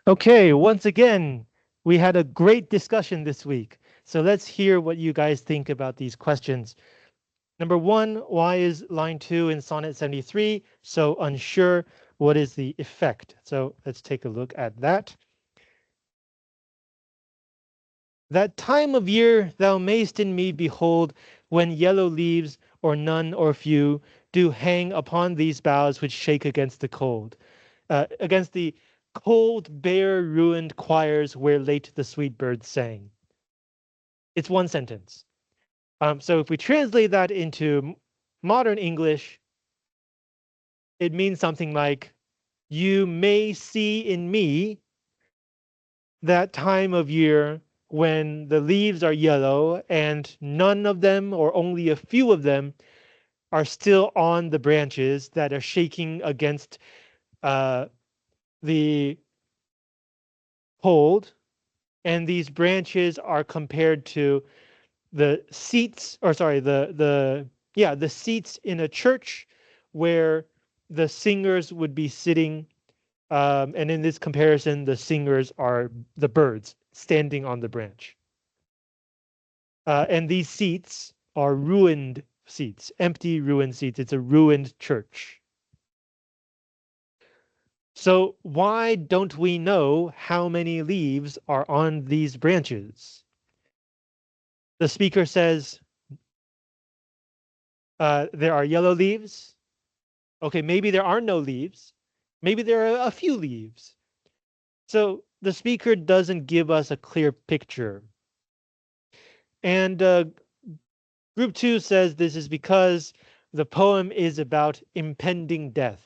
Okay, once again, we had a great discussion this week. So let's hear what you guys think about these questions. Number one, why is line 2 in Sonnet 73 so unsure? What is the effect? So let's take a look at that. That time of year thou mayst in me behold, when yellow leaves, or none or few, do hang upon these boughs which shake against the cold. Against the cold, bare, ruined choirs where late the sweet birds sang. It's one sentence. So if we translate that into modern English, it means something like, you may see in me that time of year when the leaves are yellow and none of them or only a few of them are still on the branches that are shaking against uh, the cold. And these branches are compared to the seats, or sorry, the seats in a church where the singers would be sitting. And in this comparison, the singers are the birds standing on the branch. And these seats are ruined seats, empty ruined seats. It's a ruined church. So why don't we know how many leaves are on these branches? The speaker says there are yellow leaves. Okay, maybe there are no leaves. Maybe there are a few leaves. So the speaker doesn't give us a clear picture. And group 2 says this is because the poem is about impending death.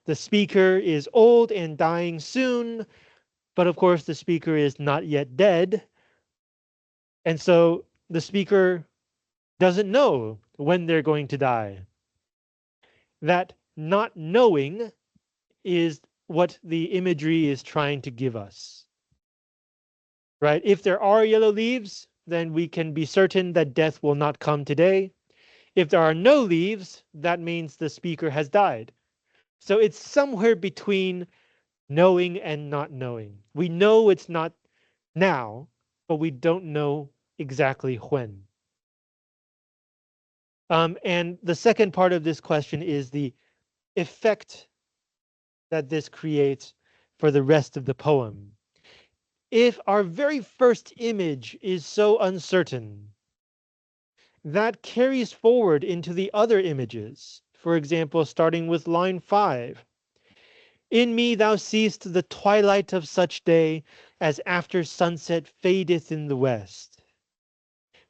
The speaker is old and dying soon, but of course the speaker is not yet dead. And so the speaker doesn't know when they're going to die. That not knowing is what the imagery is trying to give us. Right? If there are yellow leaves, then we can be certain that death will not come today. If there are no leaves, that means the speaker has died. So it's somewhere between knowing and not knowing. We know it's not now, but we don't know exactly when. And the second part of this question is the effect that this creates for the rest of the poem. If our very first image is so uncertain, that carries forward into the other images. For example, starting with line 5. In me thou seest the twilight of such day as after sunset fadeth in the west,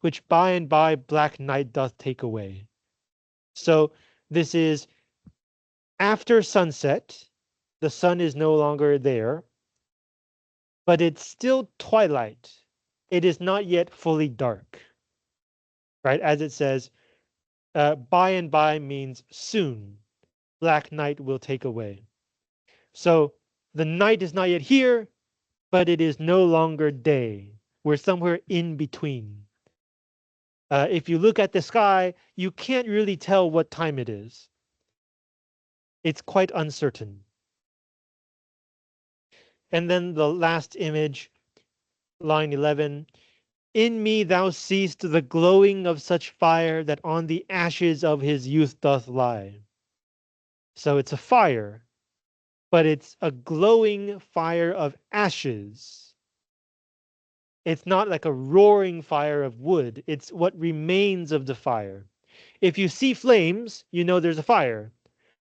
which by and by black night doth take away. So this is after sunset, the sun is no longer there, but it's still twilight. It is not yet fully dark, right? As it says, by and by means soon, black night will take away. So the night is not yet here, but it is no longer day. We're somewhere in between. If you look at the sky, you can't really tell what time it is. It's quite uncertain. And then the last image, line 11, in me thou seest the glowing of such fire that on the ashes of his youth doth lie. So it's a fire, but it's a glowing fire of ashes. It's not like a roaring fire of wood. It's what remains of the fire. If you see flames, you know there's a fire.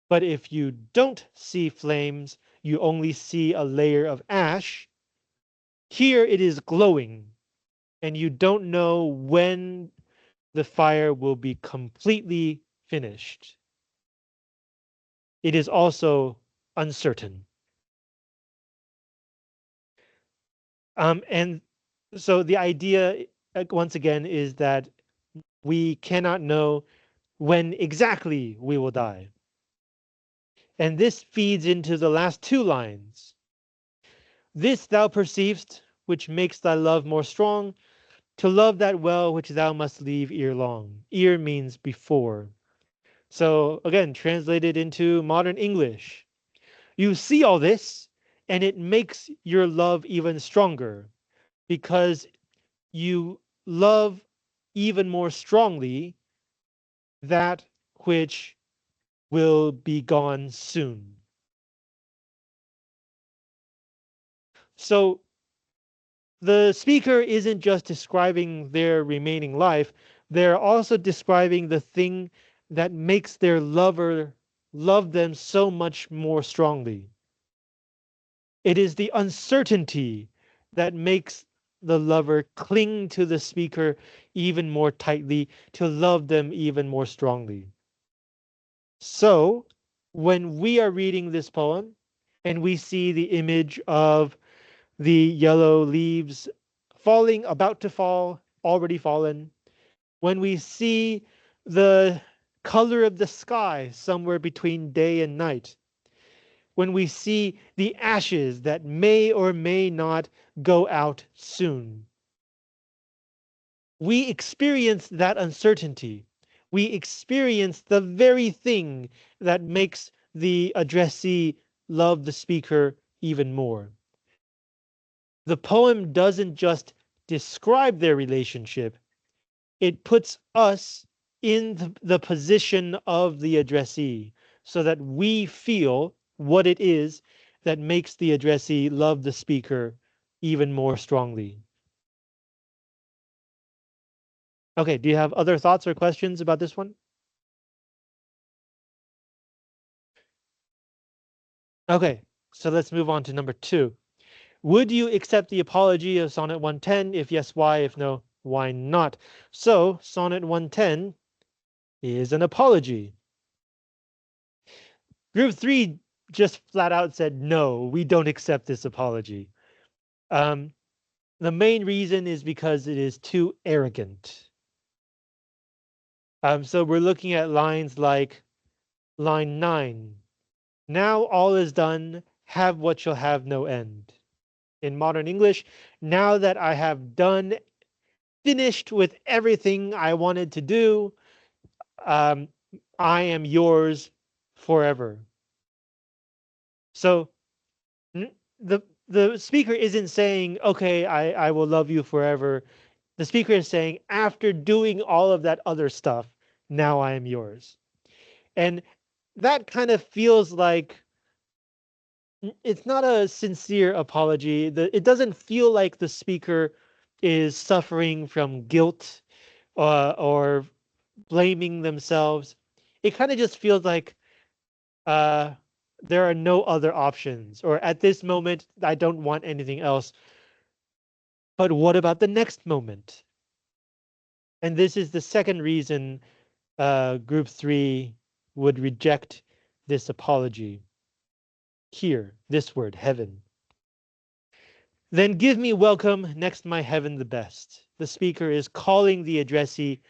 But if you don't see flames, you only see a layer of ash. Here it is glowing, and you don't know when the fire will be completely finished. It is also uncertain. And so the idea, once again, is that we cannot know when exactly we will die. And this feeds into the last two lines. This thou perceivest, which makes thy love more strong, to love that well which thou must leave ere long. Ere means before. So again, translated into modern English. You see all this, and it makes your love even stronger because you love even more strongly that which will be gone soon. So the speaker isn't just describing their remaining life, they're also describing the thing that makes their lover love them so much more strongly. It is the uncertainty that makes the lover cling to the speaker even more tightly, to love them even more strongly. So, when we are reading this poem and we see the image of the yellow leaves falling, about to fall, already fallen, when we see the color of the sky somewhere between day and night, when we see the ashes that may or may not go out soon, we experience that uncertainty. We experience the very thing that makes the addressee love the speaker even more. The poem doesn't just describe their relationship, it puts us in the position of the addressee so that we feel what it is that makes the addressee love the speaker even more strongly. Okay, do you have other thoughts or questions about this one? Okay, so let's move on to number 2. Would you accept the apology of Sonnet 110? If yes, why? If no, why not? So, Sonnet 110 is an apology. Group 3 just flat out said, no, we don't accept this apology. Um, the main reason is because it is too arrogant. So we're looking at lines like line 9. Now all is done, have what shall have no end. In modern English, now that I have done, finished with everything I wanted to do, um, I am yours forever. So the speaker isn't saying, okay, I will love you forever. The speaker is saying, after doing all of that other stuff, now I am yours. And that kind of feels like it's not a sincere apology. It doesn't feel like the speaker is suffering from guilt or blaming themselves. It kind of just feels like uh, there are no other options, or at this moment, I don't want anything else. But what about the next moment? And this is the second reason Group 3 would reject this apology. Here, this word, heaven. Then give me welcome next my heaven the best. The speaker is calling the addressee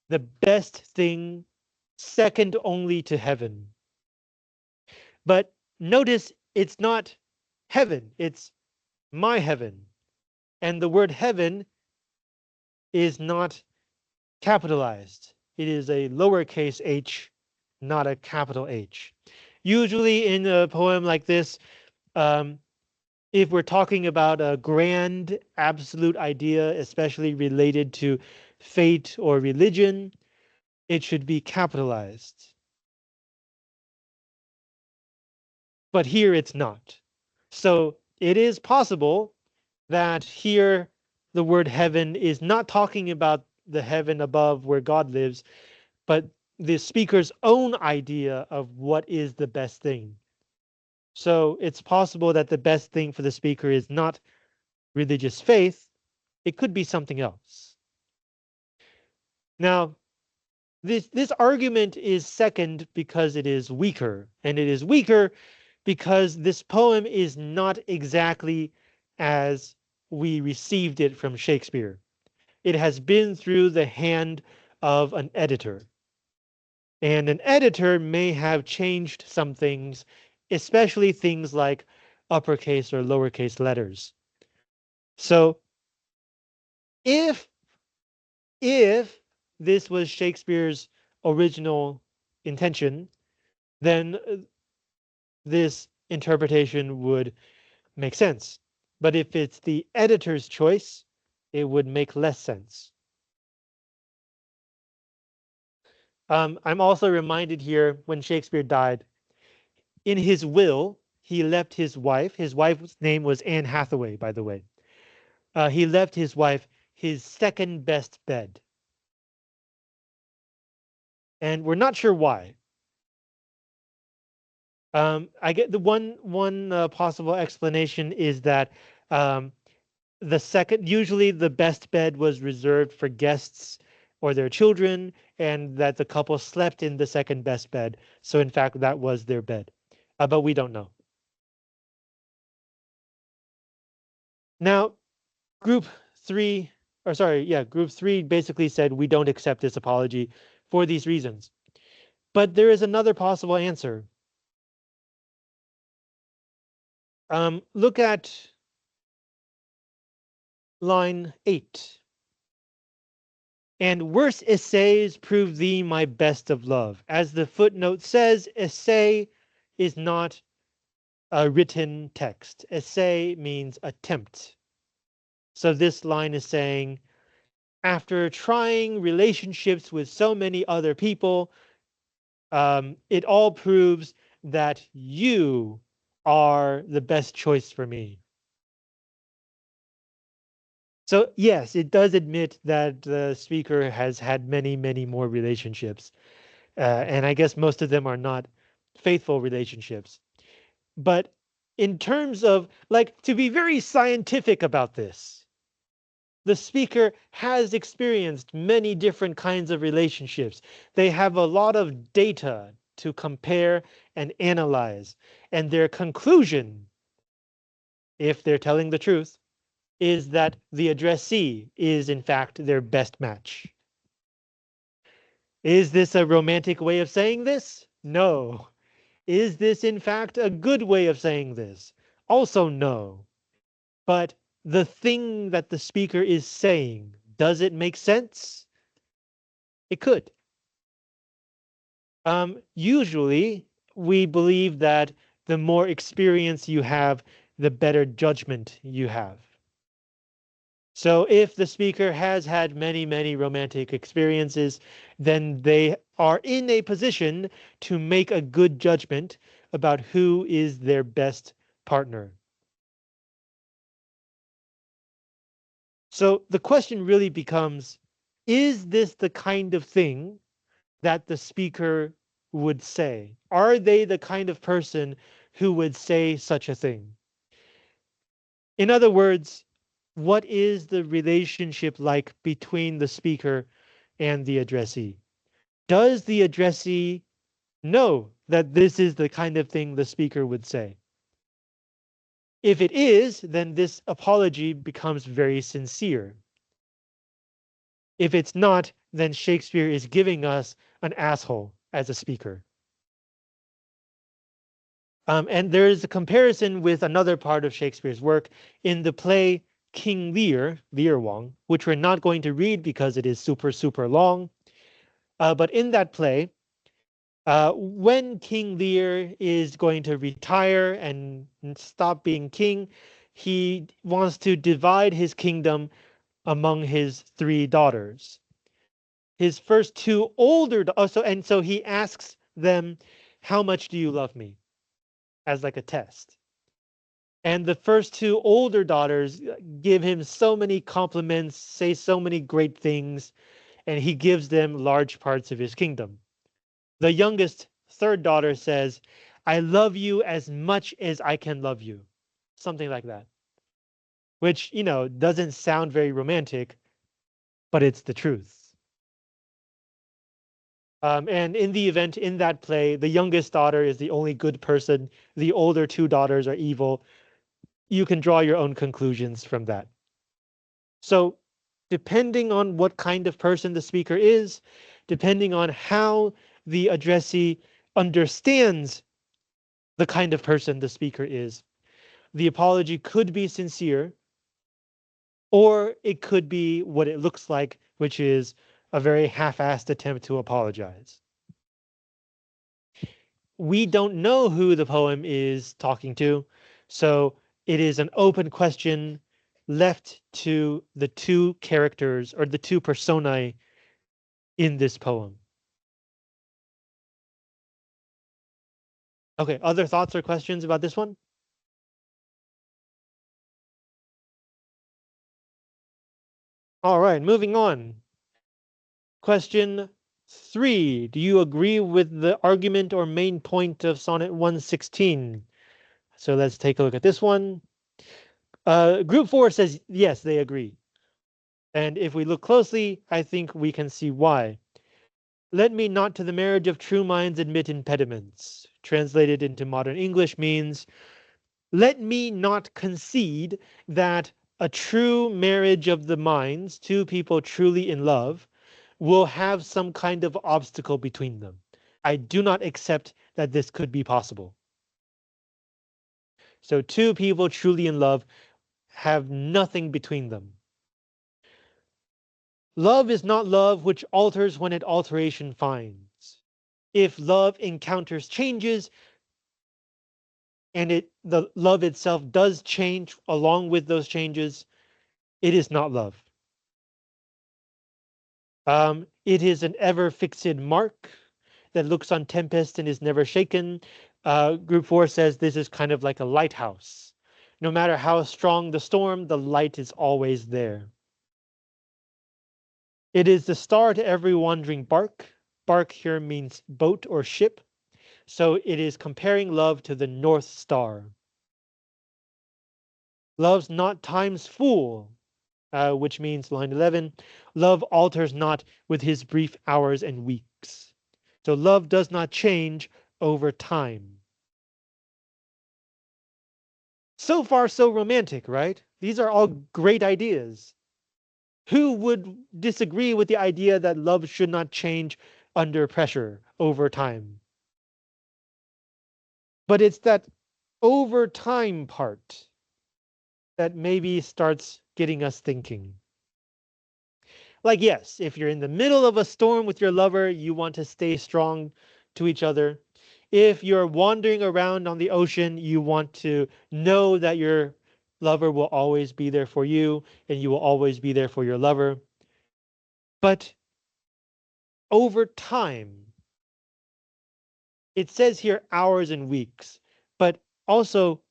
the best thing, second only to heaven. But notice it's not heaven, it's my heaven. And the word heaven is not capitalized. It is a lowercase h, not a capital H. Usually in a poem like this, um, if we're talking about a grand absolute idea, especially related to fate or religion, it should be capitalized. But here it's not. So it is possible that here the word heaven is not talking about the heaven above where God lives, but the speaker's own idea of what is the best thing. So it's possible that the best thing for the speaker is not religious faith, it could be something else. Now, this argument is second because it is weaker, and it is weaker because this poem is not exactly as we received it from Shakespeare. It has been through the hand of an editor. And an editor may have changed some things, especially things like uppercase or lowercase letters. So if if this was Shakespeare's original intention, then this interpretation would make sense. But if it's the editor's choice, it would make less sense. I'm also reminded here when Shakespeare died, in his will, he left his wife's name was Anne Hathaway, by the way. He left his wife his second best bed. And we're not sure why. I get the one possible explanation is that um, usually the best bed was reserved for guests or their children, and that the couple slept in the second best bed. So in fact, that was their bed, but we don't know. Now, group three, or sorry, yeah, group three basically said we don't accept this apology for these reasons. But there is another possible answer. Look at line 8. And worse essays prove thee my best of love. As the footnote says, essay is not a written text. Essay means attempt. So this line is saying, after trying relationships with so many other people, it all proves that you are the best choice for me. So yes, it does admit that the speaker has had many, many more relationships. And I guess most of them are not faithful relationships. But in terms of, like, to be very scientific about this, the speaker has experienced many different kinds of relationships. They have a lot of data to compare and analyze. And their conclusion, if they're telling the truth, is that the addressee is in fact their best match. Is this a romantic way of saying this? No. Is this in fact a good way of saying this? Also no. But the thing that the speaker is saying, does it make sense? It could. Usually, we believe that the more experience you have, the better judgment you have. So if the speaker has had many, many romantic experiences, then they are in a position to make a good judgment about who is their best partner. So the question really becomes, is this the kind of thing that the speaker would say? Are they the kind of person who would say such a thing? In other words, what is the relationship like between the speaker and the addressee? Does the addressee know that this is the kind of thing the speaker would say? If it is, then this apology becomes very sincere. If it's not, then Shakespeare is giving us an asshole as a speaker. And there is a comparison with another part of Shakespeare's work in the play King Lear, Lear Wang, which we're not going to read because it is super, super long. But in that play, when King Lear is going to retire and stop being king, he wants to divide his kingdom among his three daughters. His first two older, so he asks them, "How much do you love me?" as like a test. And the first two older daughters give him so many compliments, say so many great things, and he gives them large parts of his kingdom. The youngest, third daughter says, "I love you as much as I can love you." Something like that. Which, doesn't sound very romantic, but it's the truth. And in the event in that play, the youngest daughter is the only good person. The older two daughters are evil. You can draw your own conclusions from that. So depending on what kind of person the speaker is, depending on how the addressee understands the kind of person the speaker is, the apology could be sincere, or it could be what it looks like, which is a very half-assed attempt to apologize. We don't know who the poem is talking to, so it is an open question left to the two characters or the two personae in this poem. Okay, other thoughts or questions about this one? All right, moving on. Question 3. Do you agree with the argument or main point of Sonnet 116? So let's take a look at this one. Group 4 says yes, they agree. And if we look closely, I think we can see why. Let me not to the marriage of true minds admit impediments. Translated into modern English means, let me not concede that a true marriage of the minds, two people truly in love, will have some kind of obstacle between them. I do not accept that this could be possible. So two people truly in love have nothing between them. Love is not love which alters when it alteration finds. If love encounters changes and the love itself does change along with those changes, it is not love. It is an ever fixed mark that looks on tempest and is never shaken. Group 4 says this is kind of like a lighthouse. No matter how strong the storm, the light is always there. It is the star to every wandering bark. Bark here means boat or ship. So it is comparing love to the North Star. Love's not time's fool, which means line 11, love alters not with his brief hours and weeks. So love does not change over time. So far, so romantic, right? These are all great ideas. Who would disagree with the idea that love should not change under pressure over time? But it's that over time part that maybe starts getting us thinking. Like, yes, if you're in the middle of a storm with your lover, you want to stay strong to each other. If you're wandering around on the ocean, you want to know that your lover will always be there for you and you will always be there for your lover. But over time, it says here hours and weeks, but also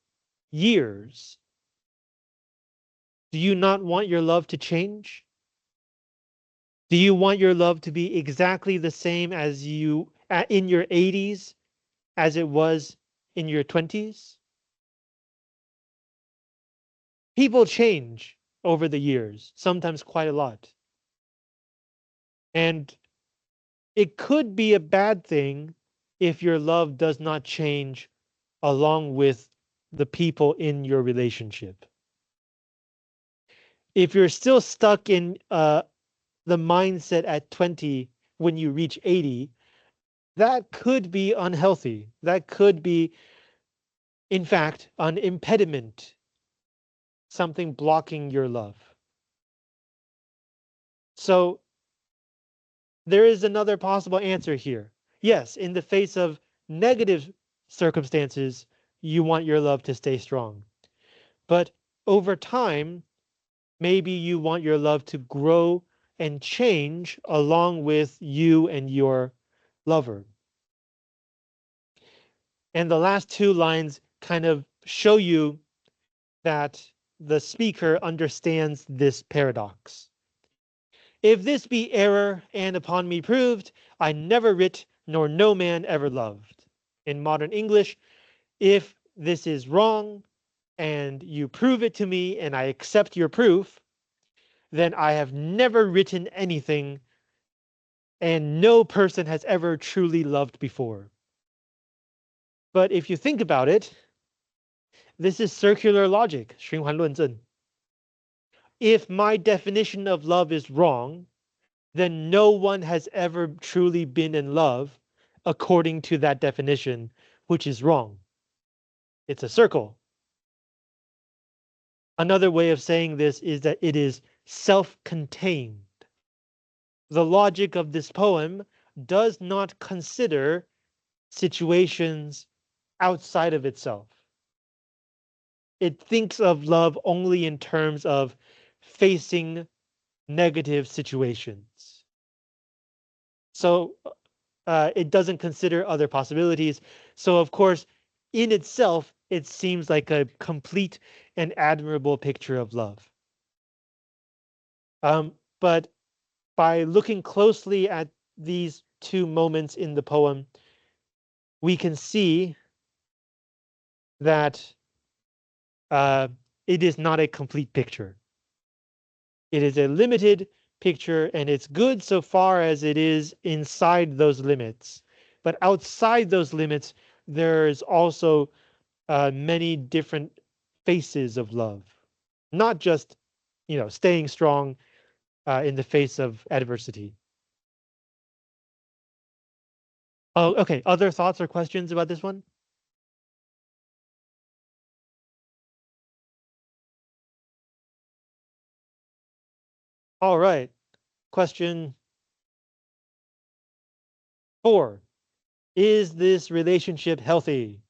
years. Do you not want your love to change? Do you want your love to be exactly the same as you in your 80s as it was in your 20s? People change over the years, sometimes quite a lot. And it could be a bad thing if your love does not change along with the people in your relationship. If you're still stuck in the mindset at 20 when you reach 80, that could be unhealthy. That could be, in fact, an impediment, something blocking your love. So there is another possible answer here. Yes, in the face of negative circumstances, you want your love to stay strong. But over time, maybe you want your love to grow and change along with you and your lover. And the last two lines kind of show you that the speaker understands this paradox. If this be error, and upon me proved, I never writ, nor no man ever loved. In modern English, if this is wrong, and you prove it to me, and I accept your proof, then I have never written anything, and no person has ever truly loved before. But if you think about it, this is circular logic, 循环论证. If my definition of love is wrong, then no one has ever truly been in love according to that definition, which is wrong. It's a circle. Another way of saying this is that it is self-contained. The logic of this poem does not consider situations outside of itself. it thinks of love only in terms of facing negative situations. So it doesn't consider other possibilities. So, of course, in itself, it seems like a complete and admirable picture of love. But by looking closely at these two moments in the poem, we can see that uh, it is not a complete picture. It is a limited picture, and it's good so far as it is inside those limits. But outside those limits, there's also many different faces of love, not just, staying strong in the face of adversity. Oh, okay. Other thoughts or questions about this one? All right. Question 4. Is this relationship healthy?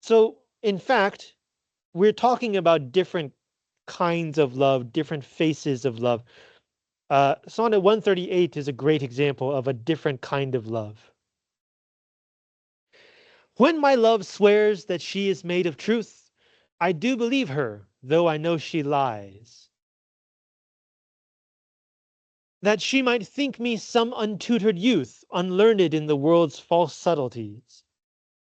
So, in fact, we're talking about different kinds of love, different faces of love. Sonnet 138 is a great example of a different kind of love. When my love swears that she is made of truth, I do believe her, though I know she lies. That she might think me some untutored youth, unlearned in the world's false subtleties.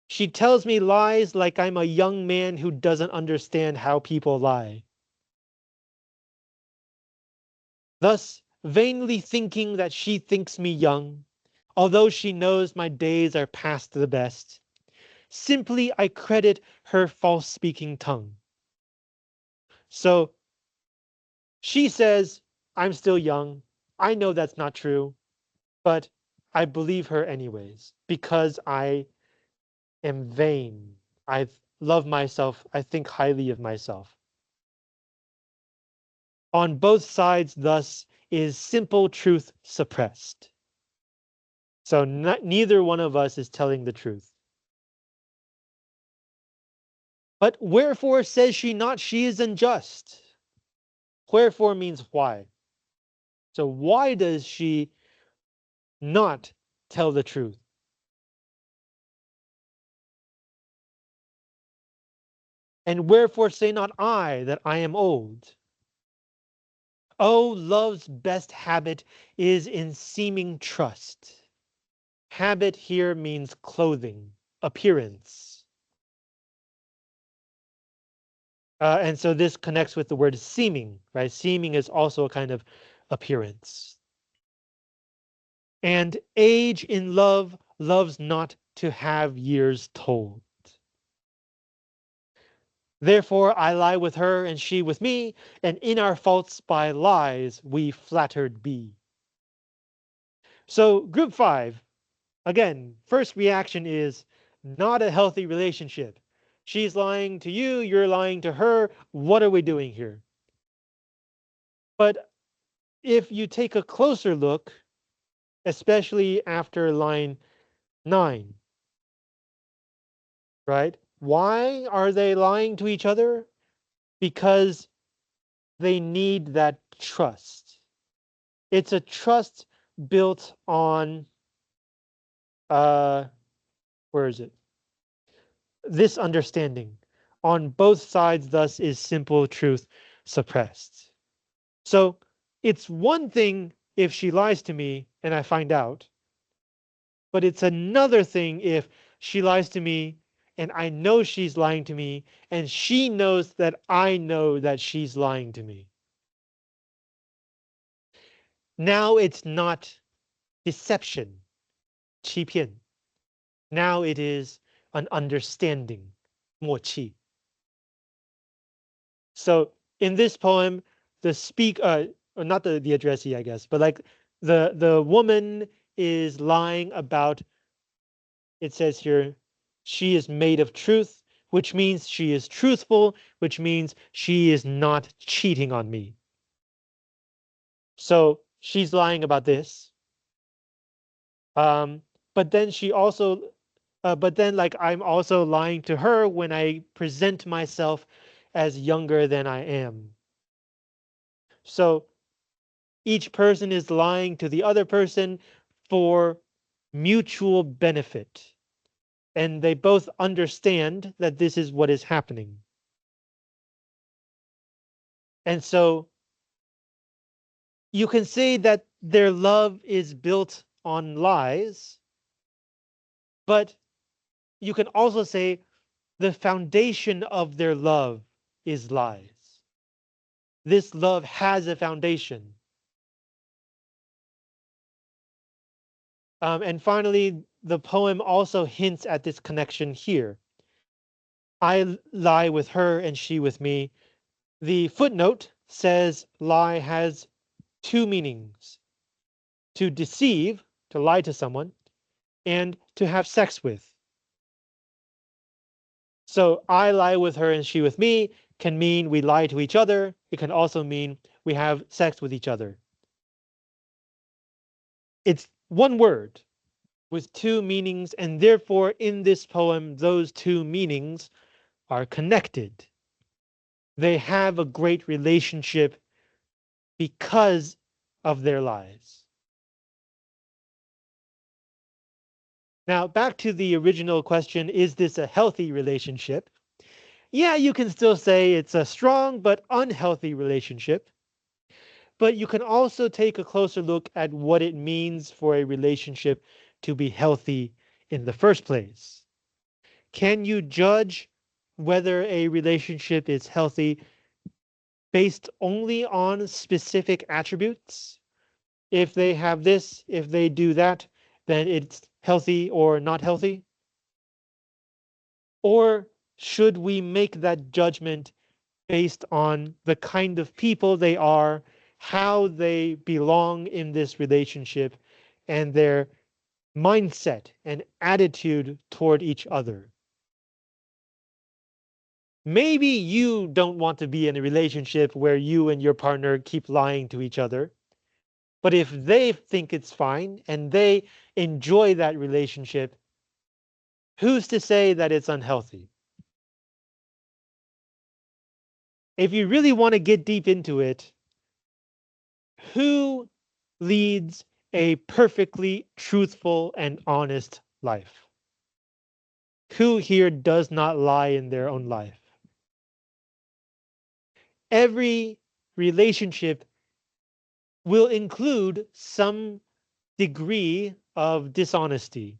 She tells me lies like I'm a young man who doesn't understand how people lie. Thus, vainly thinking that she thinks me young, although she knows my days are past the best, simply I credit her false speaking tongue. So she says, I'm still young. I know that's not true, but I believe her anyways because I am vain. I love myself. I think highly of myself. On both sides, thus, is simple truth suppressed. So neither one of us is telling the truth. But wherefore says she not she is unjust? Wherefore means why. So why does she not tell the truth? And wherefore say not I that I am old? Oh, love's best habit is in seeming trust. Habit here means clothing, appearance. And so this connects with the word seeming, right? Seeming is also a kind of appearance. And age in love loves not to have years told. Therefore I lie with her and she with me, and in our faults by lies we flattered be. So group 5, again, first reaction is not a healthy relationship. She's lying to you, you're lying to her. What are we doing here? But if you take a closer look, especially after line 9, right? Why are they lying to each other? Because they need that trust. It's a trust built on uh where is it? This understanding. On both sides, thus, is simple truth suppressed. So it's one thing if she lies to me and I find out, but it's another thing if she lies to me and I know she's lying to me and she knows that I know that she's lying to me. Now it's not deception, 欺骗. Now it is an understanding, 默契. So in this poem, the or not the addressee, I guess, but like the woman is lying about, it says here, she is made of truth, which means she is truthful, which means she is not cheating on me. So she's lying about this. But then she also But then, like, I'm also lying to her when I present myself as younger than I am. So each person is lying to the other person for mutual benefit. And they both understand that this is what is happening. And so you can say that their love is built on lies, but you can also say the foundation of their love is lies. This love has a foundation. And finally, the poem also hints at this connection here. I lie with her and she with me. The footnote says lie has two meanings: to deceive, to lie to someone, and to have sex with. So I lie with her and she with me can mean we lie to each other. It can also mean we have sex with each other. It's one word with two meanings, and therefore in this poem, those two meanings are connected. They have a great relationship because of their lies. Now, back to the original question, is this a healthy relationship? Yeah, you can still say it's a strong but unhealthy relationship. But you can also take a closer look at what it means for a relationship to be healthy in the first place. Can you judge whether a relationship is healthy based only on specific attributes? If they have this, if they do that, then it's healthy or not healthy? Or should we make that judgment based on the kind of people they are, how they belong in this relationship, and their mindset and attitude toward each other? Maybe you don't want to be in a relationship where you and your partner keep lying to each other. But if they think it's fine and they enjoy that relationship, who's to say that it's unhealthy? If you really want to get deep into it, who leads a perfectly truthful and honest life? Who here does not lie in their own life? Every relationship will include some degree of dishonesty.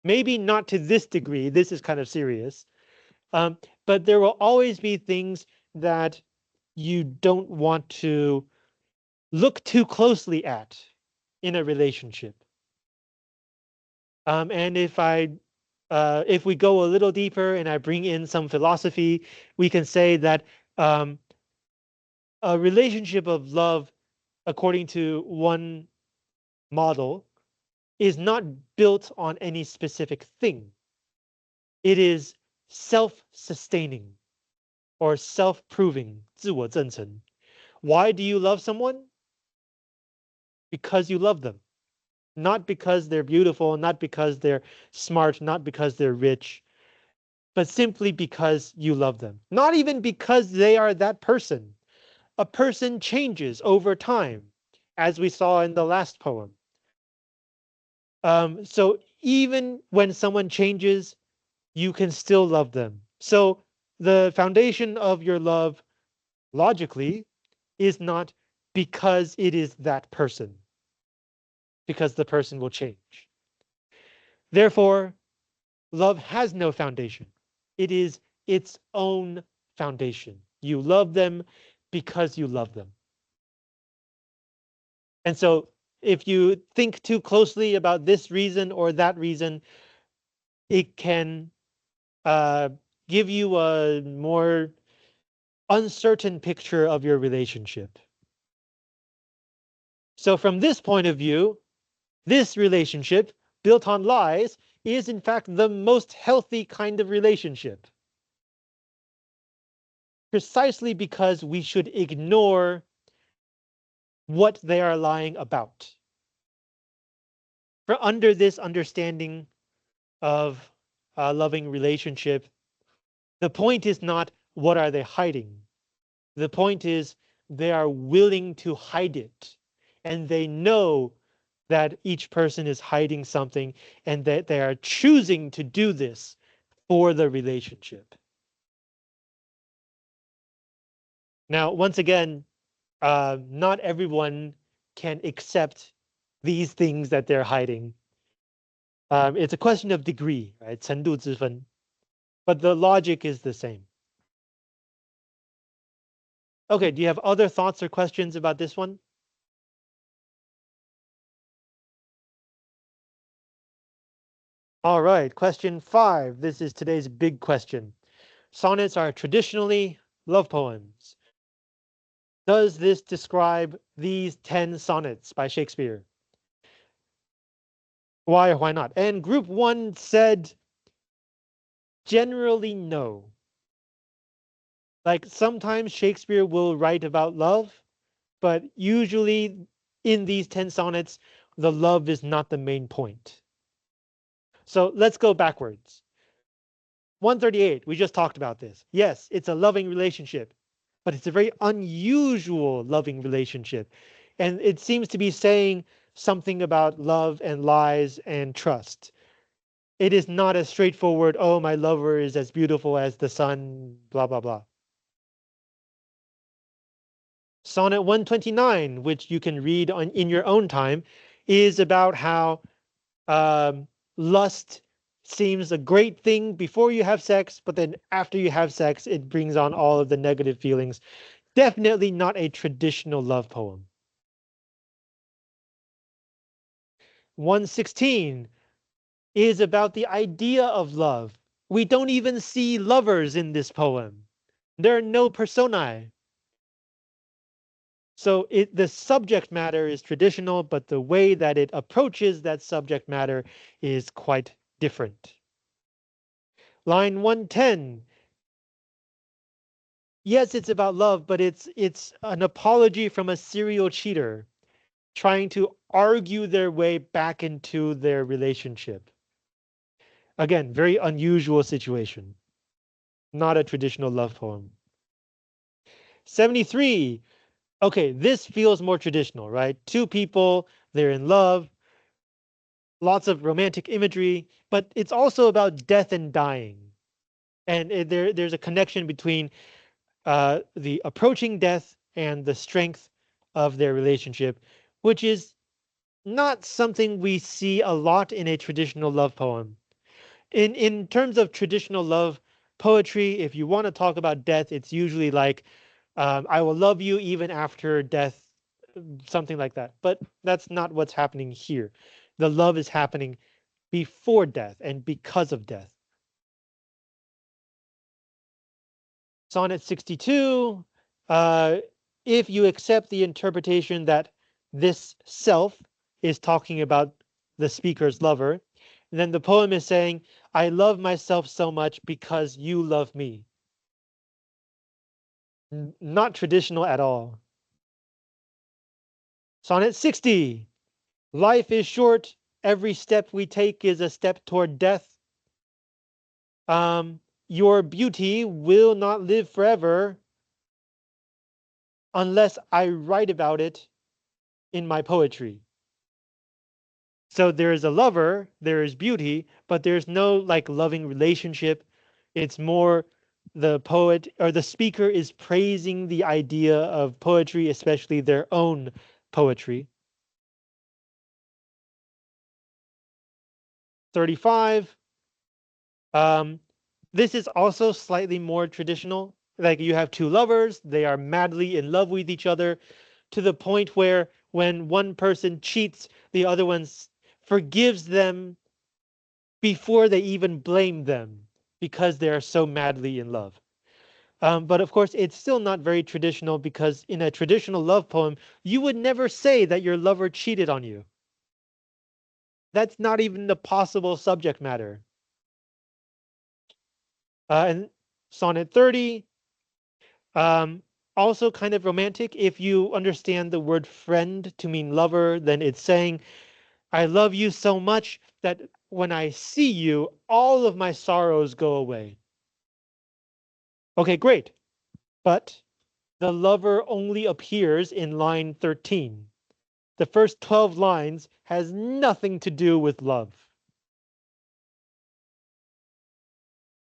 Maybe not to this degree, this is kind of serious, but there will always be things that you don't want to look too closely at in a relationship. And if we go a little deeper and I bring in some philosophy, we can say that um, a relationship of love, according to one model, is not built on any specific thing. It is self-sustaining or self-proving, 自我证成. Why do you love someone? Because you love them. Not because they're beautiful, not because they're smart, not because they're rich, but simply because you love them. Not even because they are that person. A person changes over time, as we saw in the last poem. So even when someone changes, you can still love them. So the foundation of your love, logically, is not because it is that person, because the person will change. Therefore, love has no foundation. It is its own foundation. You love them because you love them. And so if you think too closely about this reason or that reason, it can uh, give you a more uncertain picture of your relationship. So from this point of view, this relationship built on lies is in fact the most healthy kind of relationship. Precisely because we should ignore what they are lying about. For under this understanding of loving relationship, the point is not what are they hiding. The point is they are willing to hide it. And they know that each person is hiding something and that they are choosing to do this for the relationship. Now, once again, not everyone can accept these things that they're hiding. It's a question of degree, right? 程度之分. But the logic is the same. Okay, do you have other thoughts or questions about this one? All right, question 5. This is today's big question. Sonnets are traditionally love poems. Does this describe these 10 sonnets by Shakespeare? Why or why not? And group 1 said generally no. Like sometimes Shakespeare will write about love, but usually in these 10 sonnets, the love is not the main point. So let's go backwards. 138, we just talked about this. Yes, it's a loving relationship, but it's a very unusual loving relationship. And it seems to be saying something about love and lies and trust. It is not as straightforward, oh, my lover is as beautiful as the sun, blah, blah, blah. Sonnet 129, which you can read in your own time, is about how lust seems a great thing before you have sex, but then after you have sex, it brings on all of the negative feelings. Definitely not a traditional love poem. 116 is about the idea of love. We don't even see lovers in this poem. There are no personae. So the subject matter is traditional, but the way that it approaches that subject matter is quite different. Line 110. Yes, it's about love, but it's an apology from a serial cheater trying to argue their way back into their relationship. Again, very unusual situation. Not a traditional love poem. 73. Okay, this feels more traditional, right? Two people, they're in love, lots of romantic imagery, but it's also about death and dying. And there's a connection between the approaching death and the strength of their relationship, which is not something we see a lot in a traditional love poem. In terms of traditional love poetry, if you want to talk about death, it's usually like, I will love you even after death, something like that. But that's not what's happening here. The love is happening before death and because of death. Sonnet 62, if you accept the interpretation that this self is talking about the speaker's lover, then the poem is saying, I love myself so much because you love me. Not traditional at all. Sonnet 60, life is short. Every step we take is a step toward death. Your beauty will not live forever unless I write about it in my poetry. So there is a lover, there is beauty, but there's no like loving relationship. It's more the poet or the speaker is praising the idea of poetry, especially their own poetry. 35. This is also slightly more traditional. Like you have two lovers, they are madly in love with each other to the point where when one person cheats, the other one forgives them before they even blame them because they are so madly in love. But of course, it's still not very traditional because in a traditional love poem, you would never say that your lover cheated on you. That's not even the possible subject matter. And Sonnet 30, um, also kind of romantic. If you understand the word friend to mean lover, then it's saying, I love you so much that when I see you, all of my sorrows go away. Okay, great. But the lover only appears in line 13. The first 12 lines has nothing to do with love.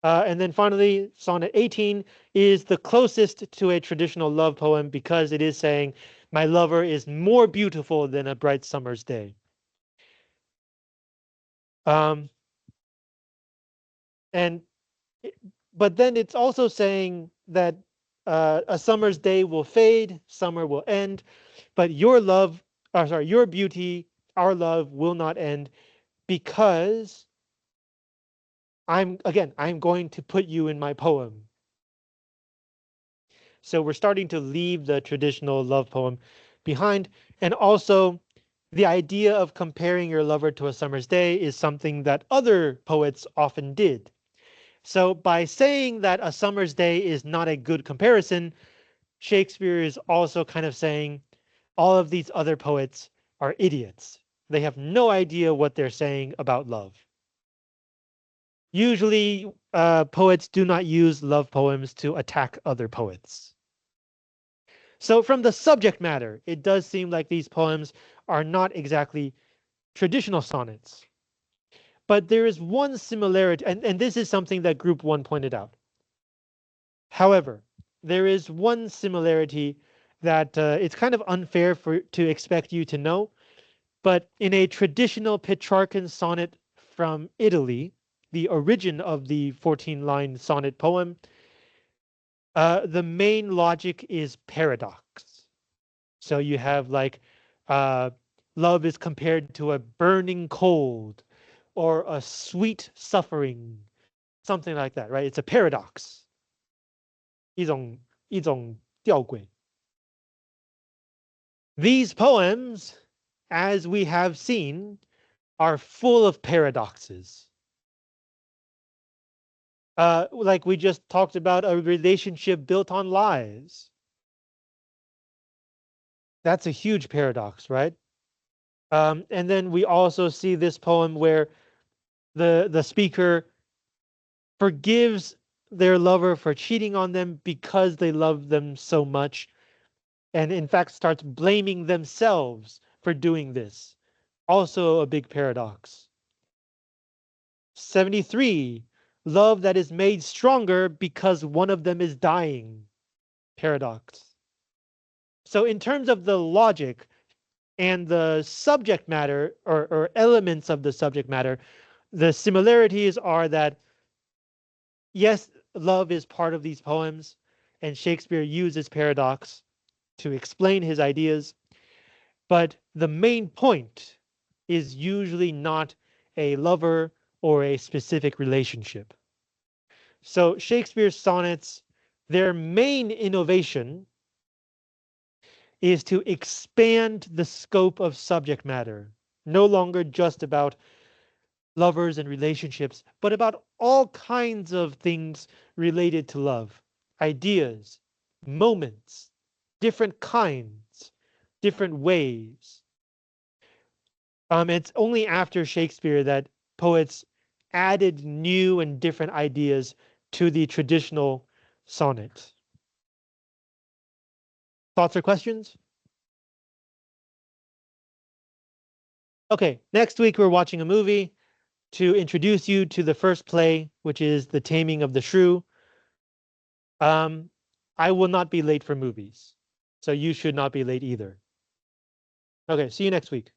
And then finally, Sonnet 18 is the closest to a traditional love poem because it is saying, my lover is more beautiful than a bright summer's day. Um, and but then it's also saying that a summer's day will fade, summer will end, but your love, or sorry, your beauty, our love will not end because I'm going to put you in my poem. So we're starting to leave the traditional love poem behind. And also, the idea of comparing your lover to a summer's day is something that other poets often did. So by saying that a summer's day is not a good comparison, Shakespeare is also kind of saying all of these other poets are idiots. They have no idea what they're saying about love. Usually, poets do not use love poems to attack other poets. So from the subject matter, it does seem like these poems are not exactly traditional sonnets. But there is one similarity, and this is something that Group 1 pointed out. However, there is one similarity that it's kind of unfair to expect you to know, but in a traditional Petrarchan sonnet from Italy, the origin of the 14-line sonnet poem, the main logic is paradox. So you have like uh, love is compared to a burning cold or a sweet suffering, something like that, right? It's a paradox. 一种吊诡. These poems, as we have seen, are full of paradoxes. Like we just talked about a relationship built on lies. That's a huge paradox, right? And then we also see this poem where the speaker forgives their lover for cheating on them because they love them so much, and in fact starts blaming themselves for doing this. Also a big paradox. 73, love that is made stronger because one of them is dying. Paradox. So in terms of the logic and the subject matter or elements of the subject matter, the similarities are that yes, love is part of these poems, and Shakespeare uses paradox to explain his ideas, but the main point is usually not a lover or a specific relationship. So Shakespeare's sonnets, their main innovation is to expand the scope of subject matter, no longer just about lovers and relationships, but about all kinds of things related to love, ideas, moments, different kinds, different ways. It's only after Shakespeare that poets added new and different ideas to the traditional sonnet. Thoughts or questions? Okay, next week we're watching a movie to introduce you to the first play, which is The Taming of the Shrew. Um, I will not be late for movies, so you should not be late either. Okay, see you next week.